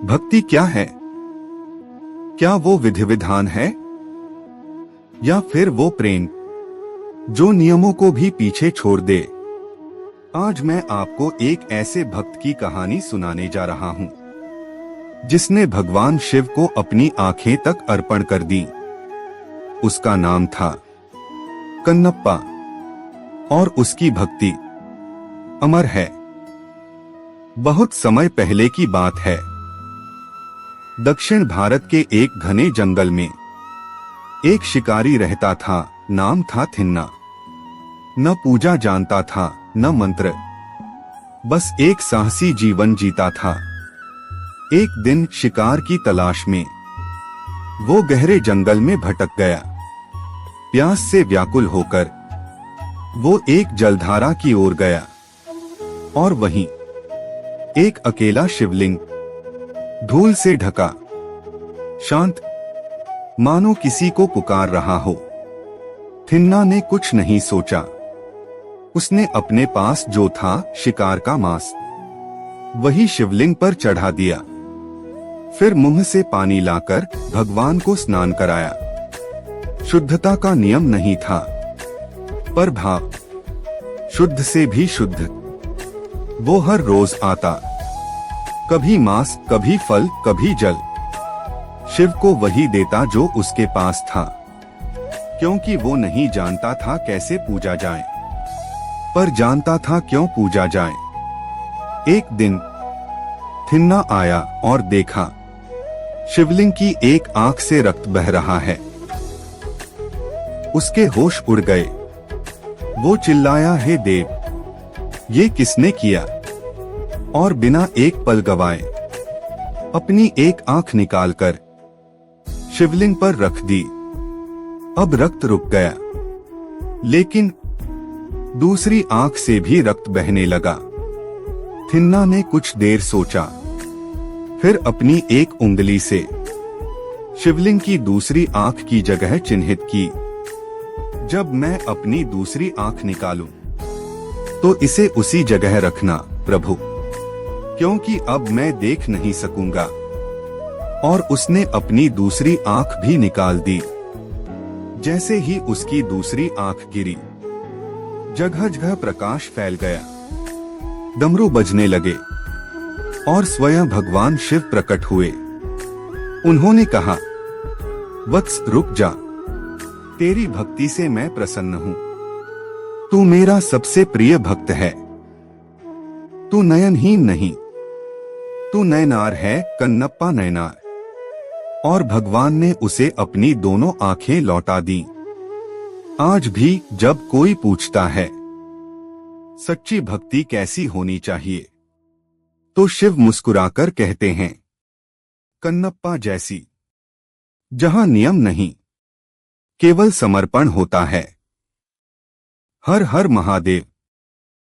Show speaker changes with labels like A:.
A: भक्ति क्या है? क्या वो विधि विधान है या फिर वो प्रेम जो नियमों को भी पीछे छोड़ दे? आज मैं आपको एक ऐसे भक्त की कहानी सुनाने जा रहा हूं जिसने भगवान शिव को अपनी आंखें तक अर्पण कर दी। उसका नाम था कन्नप्पा और उसकी भक्ति अमर है। बहुत समय पहले की बात है। दक्षिण भारत के एक घने जंगल में एक शिकारी रहता था। नाम था थिन्ना। न पूजा जानता था न मंत्र, बस एक साहसी जीवन जीता था। एक दिन शिकार की तलाश में वो गहरे जंगल में भटक गया। प्यास से व्याकुल होकर वो एक जलधारा की ओर गया और वहीं एक अकेला शिवलिंग धूल से ढका, शांत, मानो किसी को पुकार रहा हो। थिन्ना ने कुछ नहीं सोचा। उसने अपने पास जो था शिकार का मांस, वही शिवलिंग पर चढ़ा दिया। फिर मुंह से पानी लाकर भगवान को स्नान कराया। शुद्धता का नियम नहीं था, पर भाव शुद्ध से भी शुद्ध। वो हर रोज आता, कभी मांस, कभी फल, कभी जल। शिव को वही देता जो उसके पास था, क्योंकि वो नहीं जानता था कैसे पूजा जाए, पर जानता था क्यों पूजा जाए। एक दिन थिन्ना आया और देखा शिवलिंग की एक आंख से रक्त बह रहा है। उसके होश उड़ गए। वो चिल्लाया, हे देव, ये किसने किया? और बिना एक पल गवाए अपनी एक आंख निकालकर शिवलिंग पर रख दी। अब रक्त रुक गया, लेकिन दूसरी आंख से भी रक्त बहने लगा। थिन्ना ने कुछ देर सोचा, फिर अपनी एक उंगली से शिवलिंग की दूसरी आंख की जगह चिन्हित की। जब मैं अपनी दूसरी आंख निकालूं, तो इसे उसी जगह रखना प्रभु, क्योंकि अब मैं देख नहीं सकूंगा। और उसने अपनी दूसरी आंख भी निकाल दी। जैसे ही उसकी दूसरी आंख गिरी, जगह जगह प्रकाश फैल गया। डमरू बजने लगे और स्वयं भगवान शिव प्रकट हुए। उन्होंने कहा, वत्स रुक जा, तेरी भक्ति से मैं प्रसन्न हूं। तू मेरा सबसे प्रिय भक्त है। तू नयनहीन नहीं, तू नयनार है, कन्नप्पा नयनार। और भगवान ने उसे अपनी दोनों आंखें लौटा दी। आज भी जब कोई पूछता है सच्ची भक्ति कैसी होनी चाहिए, तो शिव मुस्कुराकर कहते हैं, कन्नप्पा जैसी, जहां नियम नहीं, केवल समर्पण होता है। हर हर महादेव।